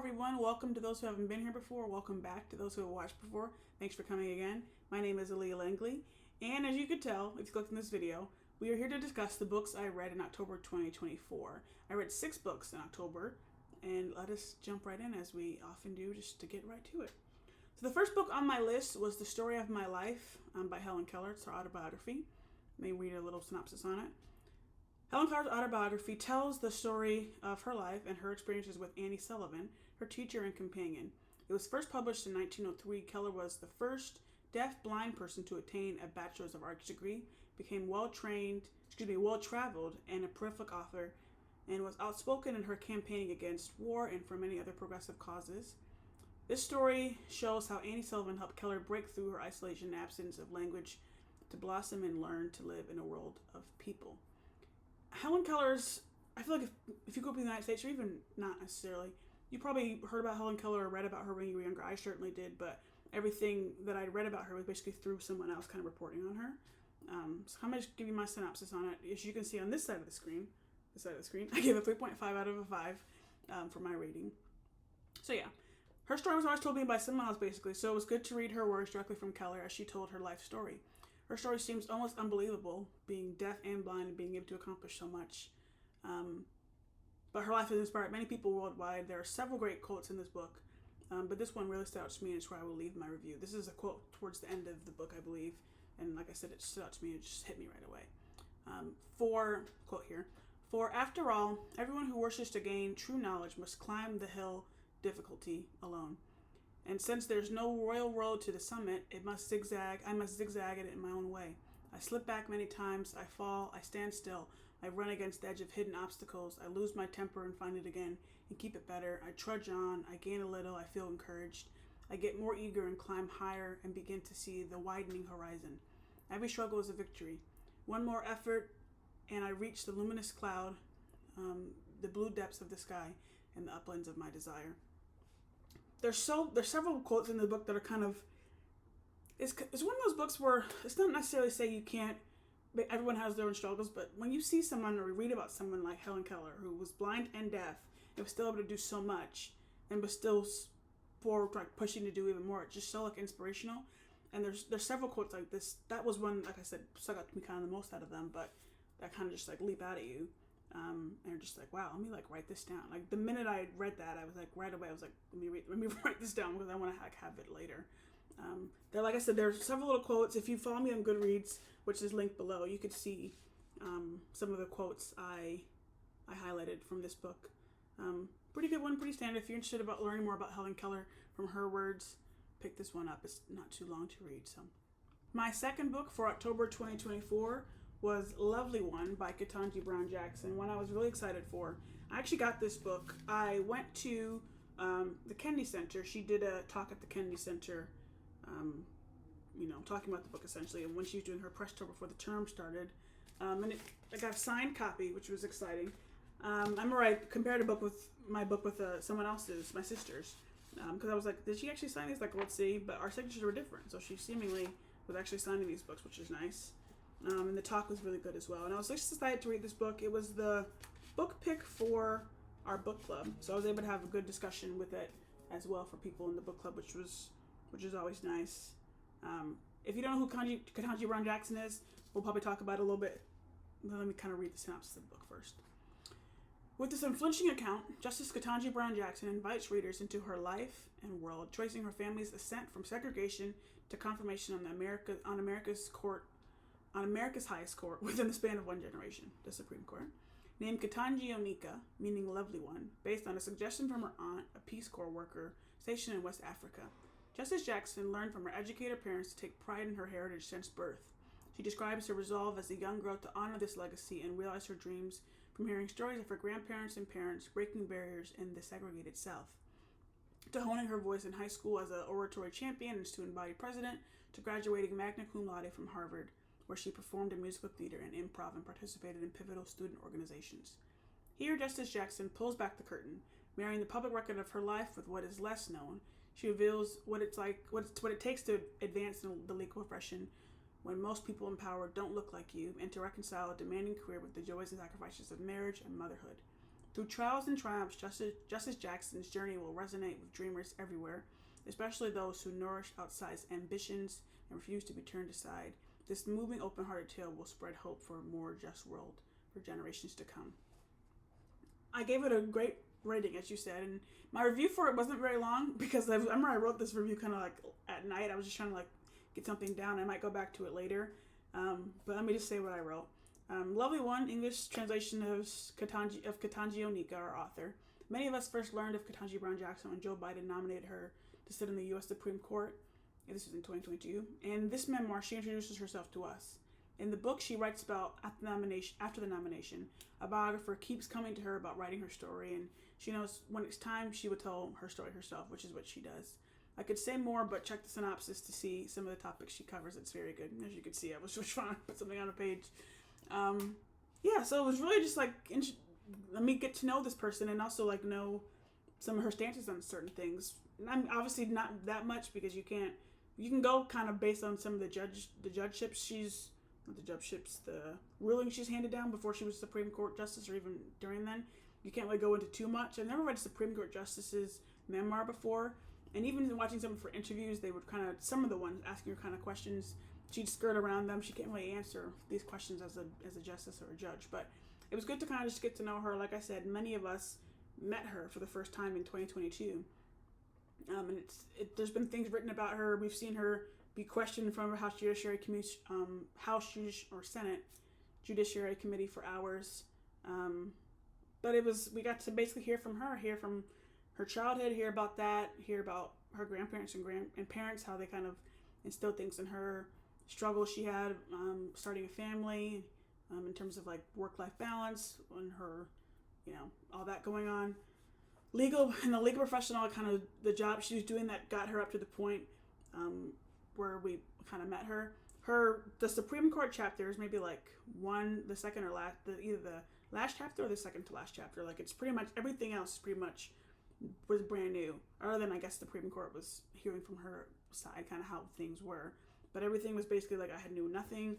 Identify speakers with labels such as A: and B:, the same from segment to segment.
A: everyone. Welcome to those who haven't been here before. Welcome back to those who have watched before. Thanks for coming again. My name is Aaliyah Langley, and as you could tell, if you clicked in this video, we are here to discuss the books I read in October 2024. I read 6 books in October, and let us jump right in as we often do, just to get right to it. So the first book on my list was The Story of My Life by Helen Keller. It's her autobiography. Let me read a little synopsis on it. Helen Keller's autobiography tells the story of her life and her experiences with Annie Sullivan, her teacher and companion. It was first published in 1903. Keller was the first deaf-blind person to attain a Bachelor's of Arts degree, became well-traveled and a prolific author, and was outspoken in her campaigning against war and for many other progressive causes. This story shows how Annie Sullivan helped Keller break through her isolation and absence of language to blossom and learn to live in a world of people. Helen Keller's, I feel like if you grew up in the United States, or even not necessarily, you probably heard about Helen Keller or read about her when you were younger. I certainly did, but everything that I read about her was basically through someone else kind of reporting on her. So I'm going to give you my synopsis on it. As you can see on this side of the screen, I gave it 3.5 out of 5 for my rating. So yeah, her story was always told me by someone else basically, so it was good to read her words directly from Keller as she told her life story. Her story seems almost unbelievable, being deaf and blind and being able to accomplish so much. But her life has inspired many people worldwide. There are several great quotes in this book, but this one really stood out to me, and it's where I will leave my review. This is a quote towards the end of the book, I believe, and like I said, it stood out to me. It just hit me right away. For after all, everyone who wishes to gain true knowledge must climb the hill difficulty alone. And since there's no royal road to the summit, I must zigzag it in my own way. I slip back many times, I fall, I stand still, I run against the edge of hidden obstacles, I lose my temper and find it again, and keep it better. I trudge on, I gain a little, I feel encouraged. I get more eager and climb higher and begin to see the widening horizon. Every struggle is a victory. One more effort, and I reach the luminous cloud, the blue depths of the sky, and the uplands of my desire. There's several quotes in the book that are kind of, it's one of those books where it's not necessarily say you can't, everyone has their own struggles, but when you see someone or read about someone like Helen Keller, who was blind and deaf and was still able to do so much and was still forward, like pushing to do even more, it's just so like inspirational. And there's several quotes like this. That was one, like I said, stuck out to me kind of the most out of them, but that kind of just like leap out at you. And you're just like, wow, let me like write this down. Like the minute I read that, I was like, right away, I was like, let me write this down because I want to have it later. There, like I said, there's several little quotes. If you follow me on Goodreads, which is linked below, you could see some of the quotes I highlighted from this book. Pretty good one, pretty standard. If you're interested about learning more about Helen Keller from her words, pick this one up. It's not too long to read. So, my second book for October 2024 was Lovely One by Ketanji Brown Jackson, one I was really excited for. I actually got this book. I went to the Kennedy Center. She did a talk at the Kennedy Center, talking about the book essentially, and when she was doing her press tour before the term started. I got a signed copy, which was exciting. I remember I compared my book with someone else's, my sister's, because I was like, did she actually sign these? Like, let's see. But our signatures were different, so she seemingly was actually signing these books, which is nice. And the talk was really good as well. And I was just excited to read this book. It was the book pick for our book club, so I was able to have a good discussion with it as well for people in the book club, which is always nice. If you don't know who Ketanji Brown Jackson is, we'll probably talk about it a little bit. Let me kind of read the synopsis of the book first. With this unflinching account, Justice Ketanji Brown Jackson invites readers into her life and world, tracing her family's ascent from segregation to confirmation on America's highest court within the span of one generation, the Supreme Court. Named Ketanji Onika, meaning Lovely One, based on a suggestion from her aunt, a Peace Corps worker stationed in West Africa. Justice Jackson learned from her educator parents to take pride in her heritage since birth. She describes her resolve as a young girl to honor this legacy and realize her dreams from hearing stories of her grandparents and parents breaking barriers in the segregated South, to honing her voice in high school as an oratory champion and student body president, to graduating magna cum laude from Harvard, where she performed in musical theater and improv and participated in pivotal student organizations. Here, Justice Jackson pulls back the curtain, marrying the public record of her life with what is less known. She reveals what it takes to advance in the legal profession when most people in power don't look like you, and to reconcile a demanding career with the joys and sacrifices of marriage and motherhood. Through trials and triumphs, Justice Jackson's journey will resonate with dreamers everywhere, especially those who nourish outsized ambitions and refuse to be turned aside. This moving, open-hearted tale will spread hope for a more just world for generations to come. I gave it a great rating, as you said, and my review for it wasn't very long because I remember I wrote this review kind of like at night. I was just trying to like get something down. I might go back to it later, but let me just say what I wrote. Lovely one, English translation of Ketanji Onika, our author. Many of us first learned of Ketanji Brown Jackson when Joe Biden nominated her to sit in the U.S. Supreme Court. And this was in 2022. In this memoir, she introduces herself to us. In the book, she writes about after the nomination, a biographer keeps coming to her about writing her story, and she knows when it's time, she would tell her story herself, which is what she does. I could say more, but check the synopsis to see some of the topics she covers. It's very good. As you can see, I was just trying to put something on a page. So it was really just like, let me get to know this person and also like know some of her stances on certain things. And I'm obviously not that much because you can go kind of based on some of the ruling she's handed down before she was Supreme Court Justice or even during then. You can't really go into too much. I've never read a Supreme Court Justice's memoir before. And even watching some of her interviews, they would some of the ones asking her kind of questions, she'd skirt around them. She can't really answer these questions as a justice or a judge. But it was good to kind of just get to know her. Like I said, many of us met her for the first time in 2022. And there's been things written about her. We've seen her be questioned from House Judiciary Committee, Senate Judiciary Committee for hours. But we got to basically hear from her childhood, hear about that, hear about her grandparents and parents, how they kind of instilled things in her, struggles she had starting a family, in terms of like work-life balance and her, all that going on. The legal professional, kind of the job she was doing that got her up to the point where we kind of met her. The Supreme Court chapters, maybe like the second or last, either the last chapter or the second to last chapter. Like it's pretty much everything else pretty much was brand new, other than I guess the Supreme Court was hearing from her side kind of how things were. But everything was basically like I knew nothing,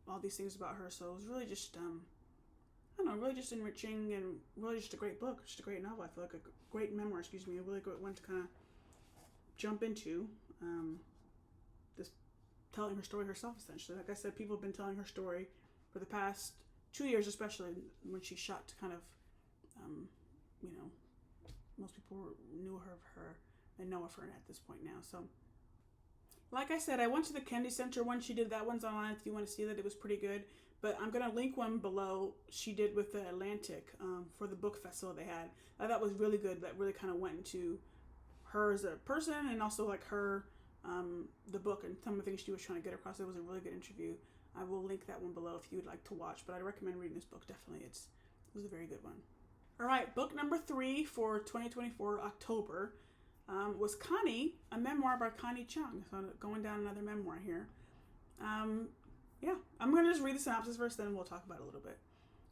A: all these things about her. So it was really just, really just enriching and really just a great book, just a great novel. I feel like a great memoir, a really good one to kind of jump into. Just telling her story herself, essentially. Like I said, people have been telling her story for the past 2 years, especially when she shot to kind of, most people knew of her and know of her at this point now. So, like I said, I went to the Kennedy Center one. She did that one's online if you want to see that. It was pretty good. But I'm going to link one below she did with the Atlantic for the book festival they had. I thought was really good. That really kind of went into her as a person and also like her, the book and some of the things she was trying to get across. It was a really good interview. I will link that one below if you would like to watch. But I recommend reading this book, definitely. It was a very good one. All right, book number 3 for 2024 October was Connie, a memoir by Connie Chung. So going down another memoir here. I'm going to just read the synopsis first, then we'll talk about it a little bit.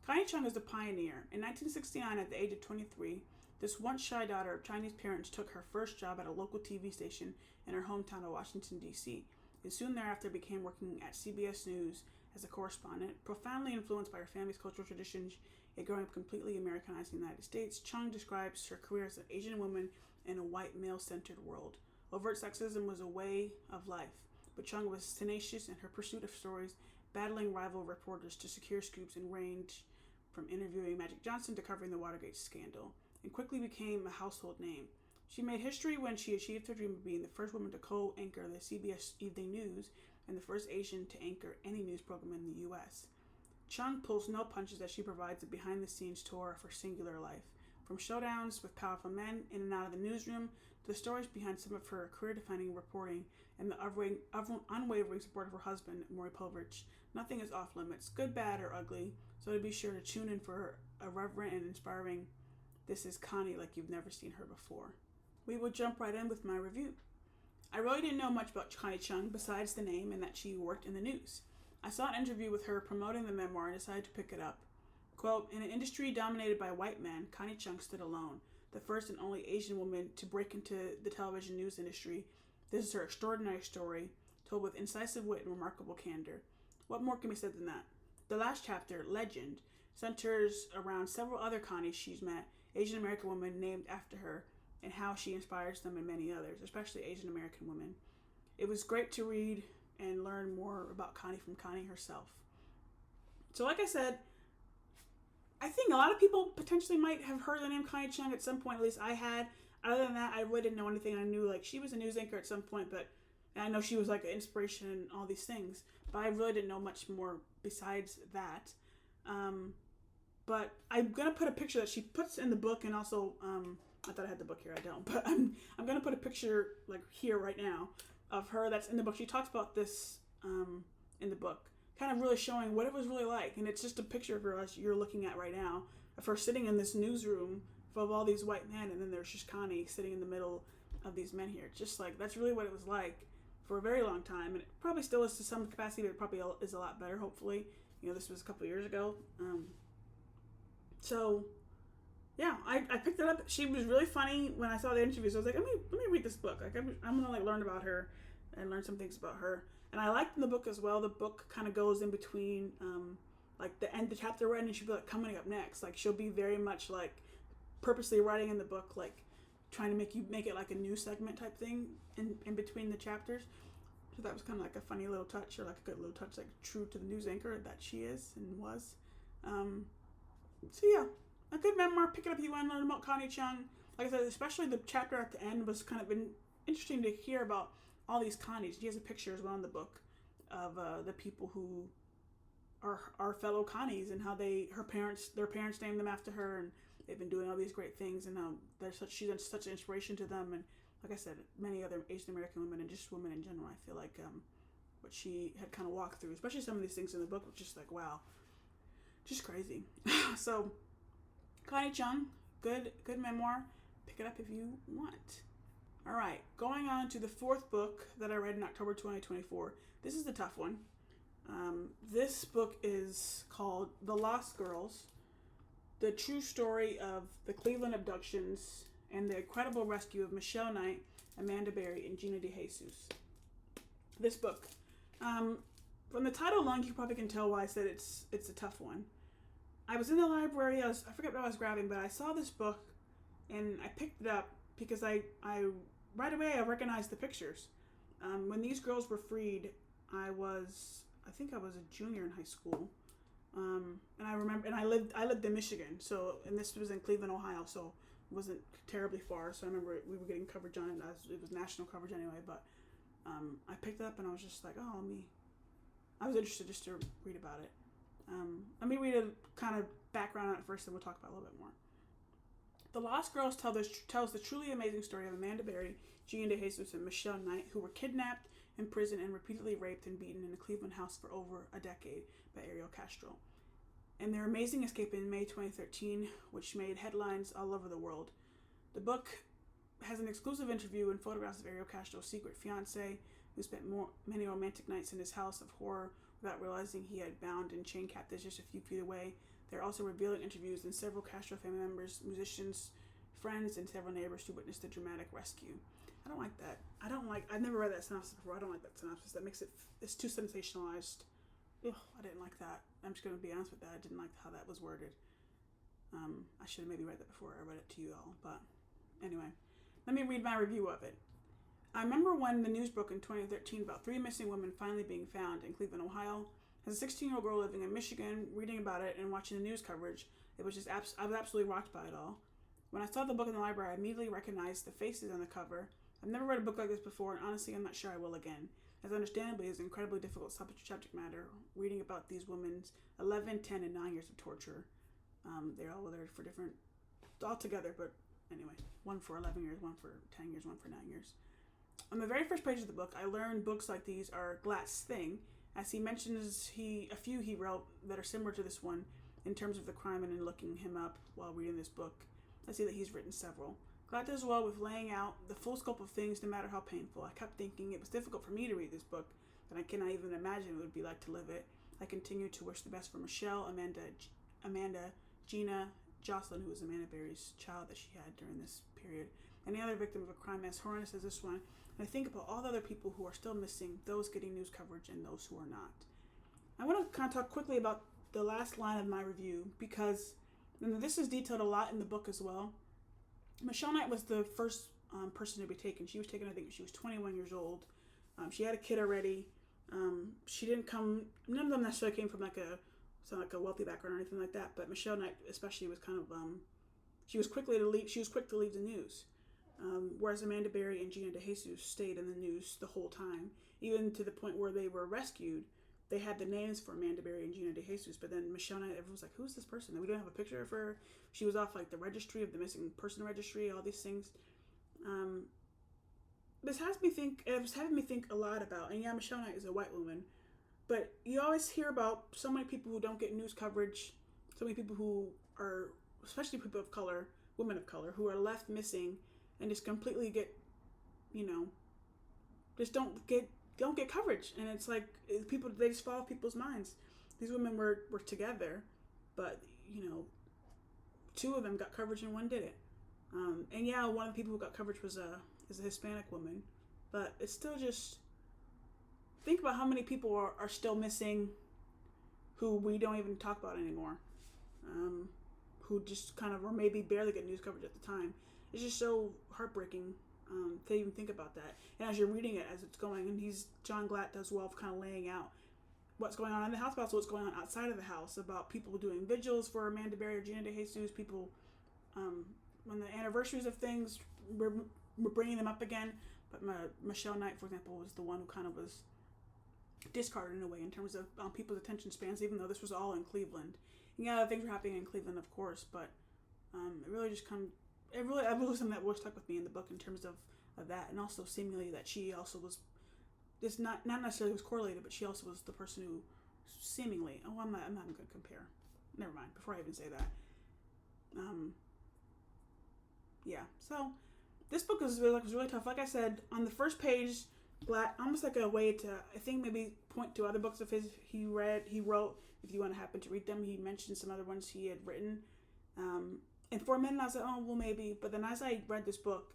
A: Connie Chung is a pioneer. In 1969, at the age of 23, this once shy daughter of Chinese parents took her first job at a local TV station in her hometown of Washington, D.C., and soon thereafter began working at CBS News as a correspondent. Profoundly influenced by her family's cultural traditions, yet growing up completely Americanized in the United States, Chung describes her career as an Asian woman in a white male-centered world. Overt sexism was a way of life, but Chung was tenacious in her pursuit of stories, battling rival reporters to secure scoops and range from interviewing Magic Johnson to covering the Watergate scandal, and quickly became a household name. She made history when she achieved her dream of being the first woman to co-anchor the CBS Evening News and the first Asian to anchor any news program in the U.S. Chung pulls no punches as she provides a behind-the-scenes tour of her singular life, from showdowns with powerful men in and out of the newsroom to the stories behind some of her career-defining reporting and the unwavering support of her husband, Maury Povich. Nothing is off-limits, good, bad, or ugly, so to be sure to tune in for a reverent and inspiring This is Connie like you've never seen her before. We will jump right in with my review. I really didn't know much about Connie Chung besides the name and that she worked in the news. I saw an interview with her promoting the memoir and decided to pick it up. Quote, in an industry dominated by white men, Connie Chung stood alone, the first and only Asian woman to break into the television news industry. This is her extraordinary story, told with incisive wit and remarkable candor. What more can be said than that? The last chapter, Legend, centers around several other Connies she's met, Asian American women named after her, and how she inspires them and many others, especially Asian American women. It was great to read and learn more about Connie from Connie herself. So like I said, I think a lot of people potentially might have heard the name Connie Chung at some point, at least I had. Other than that, I really didn't know anything. I knew like she was a news anchor at some point, but and I know she was like an inspiration and all these things, but I really didn't know much more besides that. But I'm gonna put a picture that she puts in the book, and also I thought I had the book here. I don't, but I'm gonna put a picture like here right now of her that's in the book. She talks about this in the book, kind of really showing what it was really like, and it's just a picture of her as you're looking at right now, of her sitting in this newsroom full of all these white men, and then there's just Connie sitting in the middle of these men here. Just like that's really what it was like for a very long time, and it probably still is to some capacity, but it probably is a lot better, hopefully. You know, this was a couple of years ago. So, yeah, I picked it up. She was really funny when I saw the interviews. I was like, let me read this book. Like, I'm gonna like learn about her and learn some things about her. And I liked in the book as well. The book kind of goes in between, like the chapter we're in, and she'll be like coming up next. Like she'll be very much like purposely writing in the book, like trying to make it like a new segment type thing in between the chapters. So that was kind of like a funny little touch, or like a good little touch, like true to the news anchor that she is and was. So yeah, a good memoir. Pick it up if you want to learn about Connie Chung. Like I said, especially the chapter at the end was kind of interesting to hear about all these Connies. She has a picture as well in the book of the people who are fellow Connies, and how their parents named them after her, and they've been doing all these great things, and how she's such an inspiration to them. And like I said, many other Asian American women and just women in general. I feel like what she had kind of walked through, especially some of these things in the book, was just like wow, just crazy. So Connie Chung, good memoir. Pick it up if you want. All right, going on to the fourth book that I read in October 2024. This is the tough one. This book is called The Lost Girls, the true story of the Cleveland abductions and the incredible rescue of Michelle Knight, Amanda Berry, and Gina DeJesus. This book, from the title alone, you probably can tell why I said it's a tough one. I was in the library. I forget what I was grabbing, but I saw this book, and I picked it up because I right away I recognized the pictures. When these girls were freed, I think I was a junior in high school, and I remember, and I lived in Michigan, so, and this was in Cleveland, Ohio, so it wasn't terribly far. So I remember we were getting coverage on it. It was national coverage anyway, but I picked it up and I was just like, I was interested just to read about it. Let me read a kind of background on it first, and we'll talk about it a little bit more. The Lost Girls tells the truly amazing story of Amanda Berry, Gina DeJesus, and Michelle Knight, who were kidnapped, imprisoned, and repeatedly raped and beaten in a Cleveland house for over a decade by Ariel Castro, and their amazing escape in May 2013, which made headlines all over the world. The book has an exclusive interview and photographs of Ariel Castro's secret fiancé, who spent many romantic nights in his house of horror without realizing he had bound and chained captives just a few feet away. There are also revealing interviews and several Castro family members, musicians, friends, and several neighbors who witnessed the dramatic rescue. I don't like that. I've never read that synopsis before. I don't like that synopsis. That makes it's too sensationalized. Ugh, I didn't like that. I'm just going to be honest with that. I didn't like how that was worded. I should have maybe read that before I read it to you all. But anyway, let me read my review of it. I remember when the news broke in 2013 about 3 missing women finally being found in Cleveland, Ohio. As a 16-year-old girl living in Michigan, reading about it and watching the news coverage, it was just I was absolutely rocked by it all. When I saw the book in the library, I immediately recognized the faces on the cover. I've never read a book like this before, and honestly, I'm not sure I will again, as understandably it's an incredibly difficult subject matter, reading about these women's 11, 10, and 9 years of torture. They're all there for different, all together, but anyway, one for 11 years, one for 10 years, one for 9 years. On the very first page of the book, I learned books like these are Glatt's thing, as he mentions a few he wrote that are similar to this one in terms of the crime, and in looking him up while reading this book, I see that he's written several. Glatt does well with laying out the full scope of things, no matter how painful. I kept thinking it was difficult for me to read this book, and I cannot even imagine what it would be like to live it. I continue to wish the best for Michelle, Amanda, Gina, Jocelyn, who was Amanda Berry's child that she had during this period, any other victim of a crime as horrendous as this one. And I think about all the other people who are still missing, those getting news coverage, and those who are not. I want to kind of talk quickly about the last line of my review, because and this is detailed a lot in the book as well. Michelle Knight was the first person to be taken. She was taken, I think, she was 21 years old. She had a kid already. She didn't come. None of them necessarily came from like a wealthy background or anything like that. But Michelle Knight, especially, was kind of she was quick to leave the news. Whereas Amanda Berry and Gina DeJesus stayed in the news the whole time, even to the point where they were rescued. They had the names for Amanda Berry and Gina DeJesus, but then Michelle Knight, everyone was like, "Who's this person?" And we don't have a picture of her. She was off like the registry of the missing person registry, all these things. This has me think. It was having me think a lot about. And yeah, Michelle Knight is a white woman, but you always hear about so many people who don't get news coverage. So many people who are, especially people of color, women of color, who are left missing and just completely get, just don't get coverage. And it's like people, they just fall off people's minds. These women were together, but two of them got coverage and one didn't. And yeah, one of the people who got coverage is a Hispanic woman, but it's still just, think about how many people are still missing who we don't even talk about anymore, who just kind of, or maybe barely get news coverage at the time. It's just so heartbreaking to even think about that. And as you're reading it as it's going, and John Glatt does well of kind of laying out what's going on in the house, but also what's going on outside of the house, about people doing vigils for Amanda Berry or Gina DeJesus, people, on the anniversaries of things, we're bringing them up again. But Michelle Knight, for example, was the one who kind of was discarded in a way in terms of people's attention spans, even though this was all in Cleveland. And yeah, things were happening in Cleveland, of course, but it really just it really something that really stuck with me in the book in terms of that, and also seemingly that she also was, it's not necessarily was correlated, but she also was the person who seemingly, I'm not going to compare. Never mind, before I even say that. Yeah, so this book was really tough. Like I said, on the first page, Glatt, almost like a way to, I think, maybe point to other books of his he wrote. If you want to happen to read them, he mentioned some other ones he had written. And for a minute, I was like, oh, well, maybe. But then as I read this book,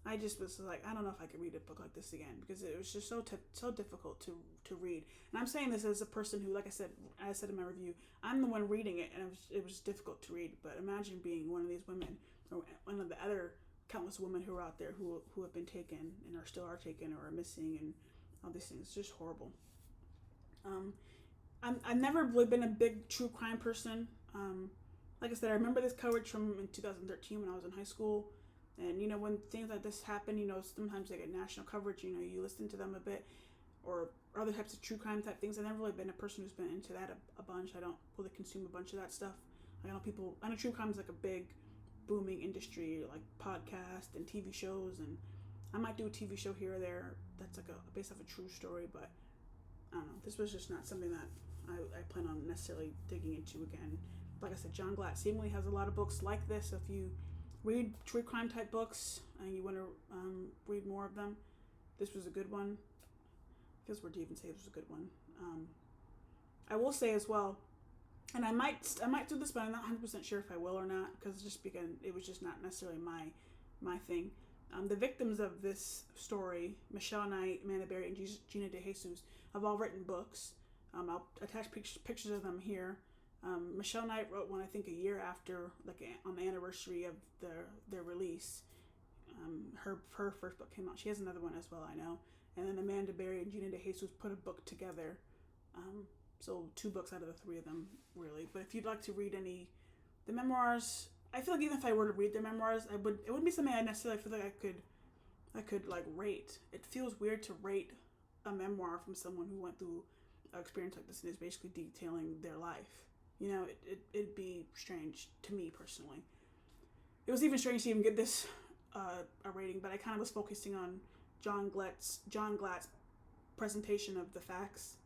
A: I just was like, I don't know if I could read a book like this again, because it was just so difficult to read. And I'm saying this as a person who, like I said in my review, I'm the one reading it, and it was difficult to read. But imagine being one of these women, or one of the other countless women who are out there who have been taken and still are taken or are missing, and all these things. It's just horrible. I've never really been a big true crime person. Like I said, I remember this coverage from in 2013 when I was in high school. And, when things like this happen, sometimes they get national coverage, you listen to them a bit, or other types of true crime type things. I've never really been a person who's been into that a bunch. I don't really consume a bunch of that stuff. I know true crime is like a big booming industry, like podcast and TV shows, and I might do a TV show here or there that's like based off a true story, but I don't know. This was just not something that I plan on necessarily digging into again. Like I said, John Glatt seemingly has a lot of books like this. So if you read true crime type books and you want to read more of them, this was a good one. It feels weird to even say this was a good one. I will say as well, and I might do this, but I'm not 100% sure if I will or not, because it was just not necessarily my thing. The victims of this story, Michelle Knight, Amanda Berry, and Gina DeJesus, have all written books. I'll attach pictures of them here. Michelle Knight wrote one, I think, a year after, like on the anniversary of their release. Her first book came out. She has another one as well, I know. And then Amanda Berry and Gina DeJesus put a book together. So 2 books out of the 3 of them, really. But if you'd like to read the memoirs, I feel like even if I were to read their memoirs, it wouldn't be something I necessarily feel like I could like rate. It feels weird to rate a memoir from someone who went through an experience like this and is basically detailing their life. It'd be strange to me personally. It was even strange to even get this a rating, but I kind of was focusing on John Glatt's presentation of the facts,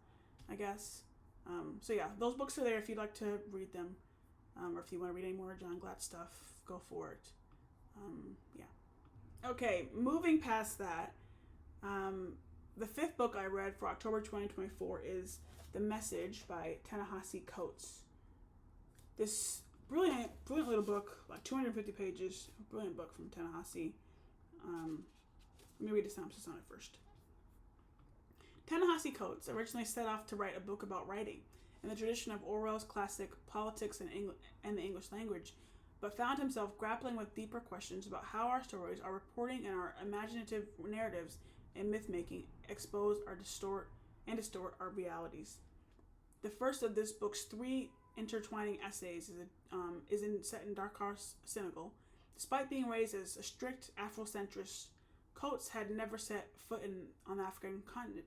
A: I guess. So yeah, those books are there if you'd like to read them, or if you want to read any more John Glatt stuff, go for it. Yeah. Okay, moving past that, the 5th book I read for October 2024 is The Message by Ta-Nehisi Coates. This brilliant little book, like 250 pages, brilliant book from Ta-Nehisi. Let me read a synopsis on it first. Ta-Nehisi Coates originally set off to write a book about writing, in the tradition of Orwell's classic Politics and the English Language, but found himself grappling with deeper questions about how our stories, our reporting, and our imaginative narratives and myth-making expose or distort our realities. The first of this book's three intertwining essays set in Dakar, Senegal. Despite being raised as a strict Afrocentrist, Coates had never set foot on the African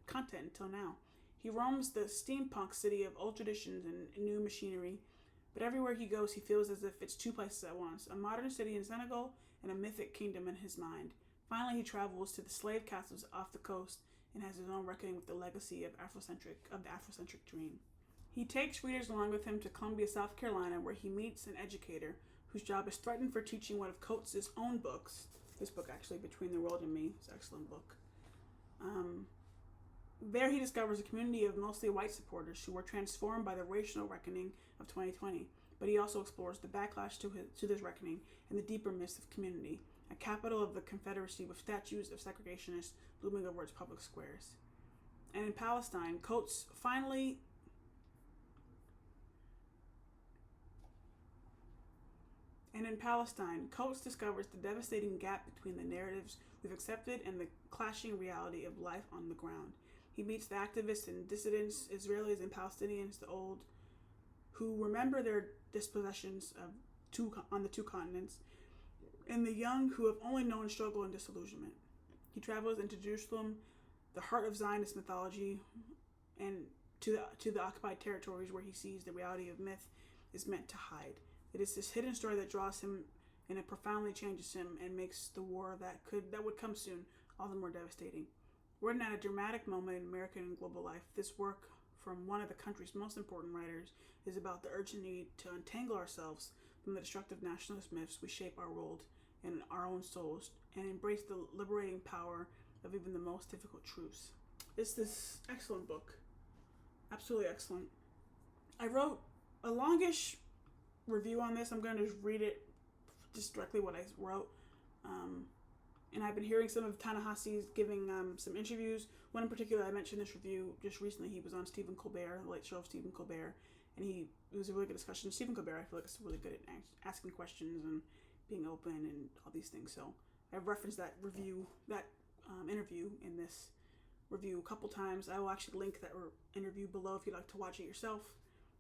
A: continent until now. He roams the steampunk city of old traditions and new machinery, but everywhere he goes he feels as if it's two places at once, a modern city in Senegal and a mythic kingdom in his mind. Finally, he travels to the slave castles off the coast and has his own reckoning with the legacy of the Afrocentric dream. He takes readers along with him to Columbia, South Carolina, where he meets an educator whose job is threatened for teaching one of Coates' own books. This book, actually, Between the World and Me, is an excellent book. There he discovers a community of mostly white supporters who were transformed by the racial reckoning of 2020, but he also explores the backlash to this reckoning and the deeper myths of community, a capital of the Confederacy with statues of segregationists looming over its public squares. And in Palestine, Coates discovers the devastating gap between the narratives we've accepted and the clashing reality of life on the ground. He meets the activists and dissidents, Israelis and Palestinians, the old, who remember their dispossessions on the two continents, and the young who have only known struggle and disillusionment. He travels into Jerusalem, the heart of Zionist mythology, and to the occupied territories where he sees the reality of myth is meant to hide. It is this hidden story that draws him and it profoundly changes him and makes the war that would come soon all the more devastating. Written at a dramatic moment in American and global life, this work from one of the country's most important writers is about the urgent need to untangle ourselves from the destructive nationalist myths we shape our world and our own souls, and embrace the liberating power of even the most difficult truths. It's this excellent book. Absolutely excellent. I wrote a longish review on this. I'm going to just read it just directly what I wrote. And I've been hearing some of Ta-Nehisi's giving some interviews. One in particular, I mentioned this review just recently. He was on Stephen Colbert, the late show of Stephen Colbert, and it was a really good discussion. Stephen Colbert, I feel like, is really good at asking questions and being open and all these things. So I've referenced that interview in this review a couple times. I will actually link that interview below if you'd like to watch it yourself.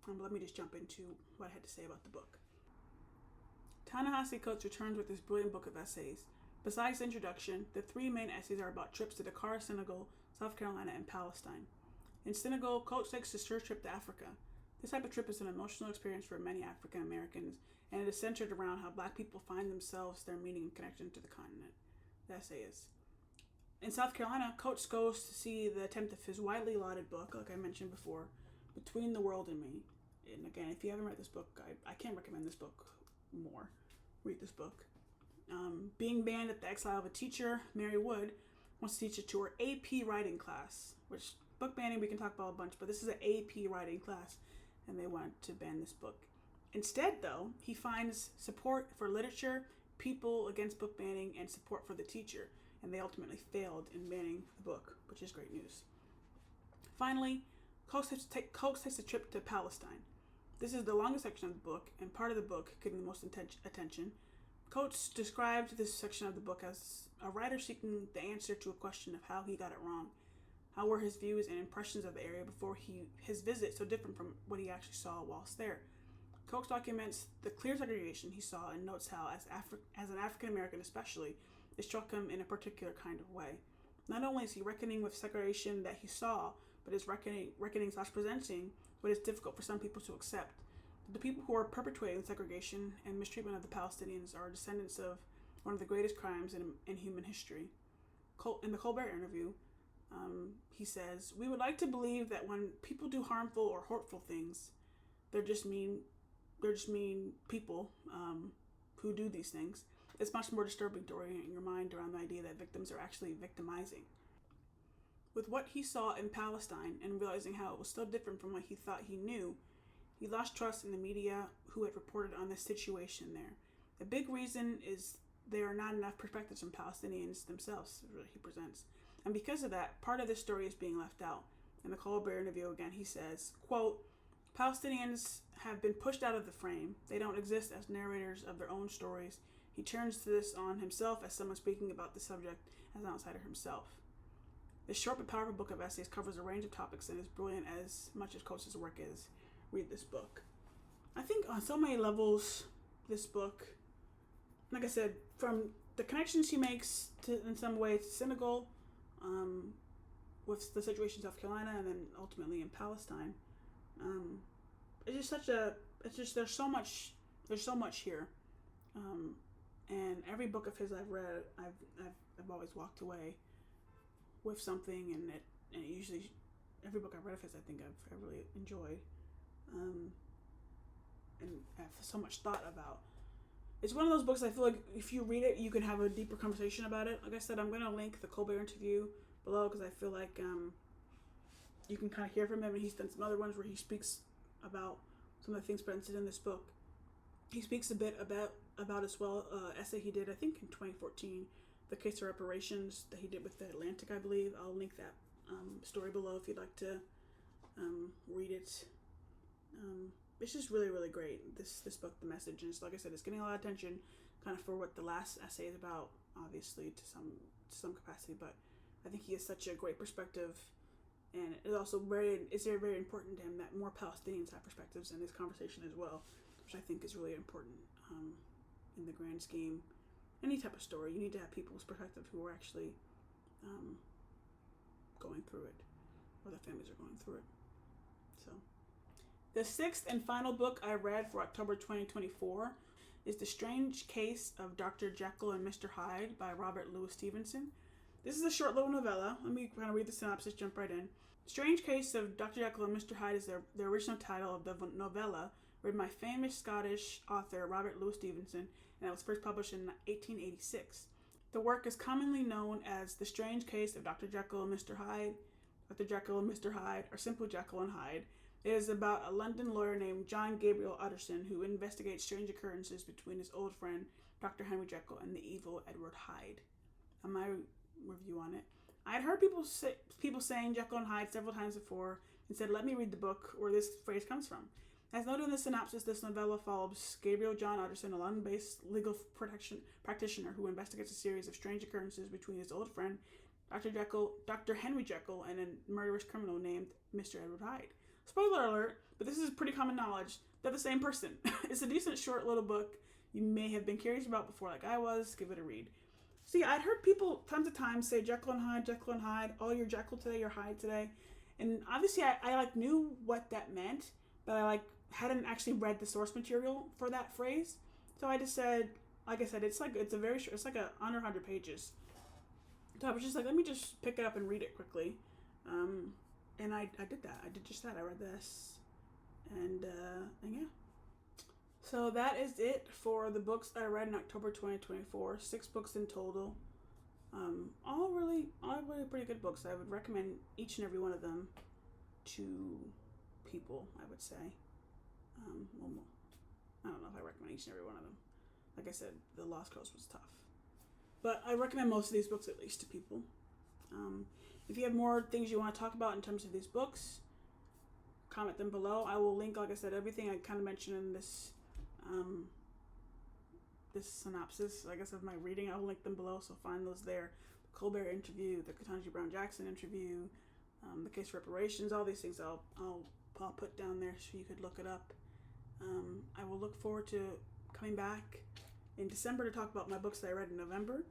A: But let me just jump into what I had to say about the book. Ta-Nehisi Coates returns with this brilliant book of essays. Besides the introduction, the three main essays are about trips to Dakar, Senegal, South Carolina, and Palestine. In Senegal, Coates takes his first trip to Africa. This type of trip is an emotional experience for many African Americans, and it is centered around how Black people find themselves, their meaning, and connection to the continent. The essay is. In South Carolina, Coates goes to see the attempt of his widely lauded book, like I mentioned before, Between the World and Me. And again, if you haven't read this book, I can't recommend this book more. Read this book. Being banned at the exile of a teacher, Mary Wood, wants to teach it to her AP writing class, which book banning we can talk about a bunch, but this is an AP writing class, and they want to ban this book. Instead, though, he finds support for literature, people against book banning, and support for the teacher, and they ultimately failed in banning the book, which is great news. Finally, Coates takes a trip to Palestine. This is the longest section of the book, and part of the book getting the most attention. Coates described this section of the book as a writer seeking the answer to a question of how he got it wrong. How were his views and impressions of the area before his visit so different from what he actually saw whilst there? Coates documents the clear segregation he saw and notes how, as an African American especially, it struck him in a particular kind of way. Not only is he reckoning with segregation that he saw, but is reckoning/presenting what is difficult for some people to accept. The people who are perpetuating segregation and mistreatment of the Palestinians are descendants of one of the greatest crimes in human history. In the Colbert interview, he says, "We would like to believe that when people do harmful or hurtful things, they're just mean people who do these things. It's much more disturbing to orient your mind around the idea that victims are actually victimizing." With what he saw in Palestine and realizing how it was so different from what he thought he knew, he lost trust in the media who had reported on the situation there. A big reason is there are not enough perspectives from Palestinians themselves, he presents. And because of that, part of this story is being left out. In the Colbert interview again, he says, quote, Palestinians have been pushed out of the frame. They don't exist as narrators of their own stories. He turns to this on himself as someone speaking about the subject as an outsider himself. This short but powerful book of essays covers a range of topics and is brilliant as much as Coates' work is. Read this book. I think on so many levels, this book, like I said, from the connections he makes to, in some ways, to Senegal, with the situation in South Carolina, and then ultimately in Palestine, it's just such a. It's just there's so much here, and every book of his I've read, I've always walked away with something, and it usually every book I've read of his I think I've really enjoyed, and I have so much thought about. It's one of those books I feel like if you read it, you can have a deeper conversation about it. Like I said, I'm going to link the Colbert interview below because I feel like you can kind of hear from him, and he's done some other ones where he speaks about some of the things presented in this book. He speaks a bit about as well essay he did, I think in 2014, the case of reparations that he did with the Atlantic, I believe. I'll link that story below if you'd like to read it. It's just really, really great, this book, The Message. And it's, like I said, it's getting a lot of attention kind of for what the last essay is about, obviously, to some capacity. But I think he has such a great perspective. And it's also very important to him that more Palestinians have perspectives in this conversation as well, which I think is really important in the grand scheme. Any type of story, you need to have people's perspective who are actually going through it, or their families are going through it. So, the sixth and final book I read for October 2024 is The Strange Case of Dr. Jekyll and Mr. Hyde by Robert Louis Stevenson. This is a short little novella. Let me kind of read the synopsis, jump right in. Strange Case of Dr. Jekyll and Mr. Hyde is the original title of the novella, written by famous Scottish author Robert Louis Stevenson, and it was first published in 1886. The work is commonly known as The Strange Case of Dr. Jekyll and Mr. Hyde, Dr. Jekyll and Mr. Hyde, or simply Jekyll and Hyde. It is about a London lawyer named John Gabriel Utterson who investigates strange occurrences between his old friend, Dr. Henry Jekyll, and the evil Edward Hyde. My review on it. I had heard people saying Jekyll and Hyde several times before and said, let me read the book where this phrase comes from. As noted in the synopsis, this novella follows Gabriel John Utterson, a London-based legal practitioner who investigates a series of strange occurrences between his old friend, Dr. Henry Jekyll, and a murderous criminal named Mr. Edward Hyde. Spoiler alert, but this is pretty common knowledge. They're the same person. It's a decent short little book you may have been curious about before, like I was. Give it a read. See, I'd heard people tons of times say Jekyll and Hyde, oh, you're Jekyll today, you're Hyde today. And obviously I knew what that meant, but I hadn't actually read the source material for that phrase. So I just said, like I said, it's a very short, it's under 100 pages. So I was just like, let me just pick it up and read it quickly. And I did that. I did just that. I read this. And yeah. So that is it for the books I read in October 2024. 6 books in total. All really pretty good books. I would recommend each and every one of them to people, I would say. I don't know if I recommend each and every one of them. Like I said, The Lost Coast was tough. But I recommend most of these books at least to people. If you have more things you want to talk about in terms of these books, comment them below. I will link, like I said, everything I kind of mentioned in this this synopsis, I guess, of my reading. I'll link them below, so find those there. The Colbert interview, the Ketanji Brown Jackson interview, the case of reparations, all these things I'll put down there so you could look it up. I will look forward to coming back in December to talk about my books that I read in November.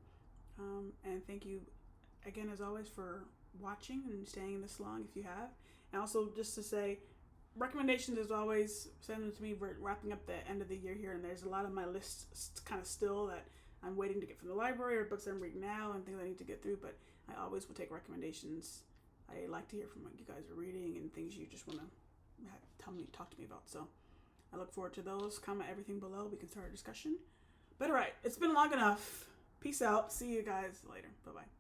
A: And thank you again, as always, for watching and staying this long if you have. And also, just to say, recommendations, as always, send them to me. We're wrapping up the end of the year here, and there's a lot of my lists kind of still that I'm waiting to get from the library, or books I'm reading now and things I need to get through. But I always will take recommendations. I like to hear from what you guys are reading and things you just want to talk to me about. So I look forward to those. Comment everything below. We can start a discussion. But all right, it's been long enough. Peace out. See you guys later. Bye-bye.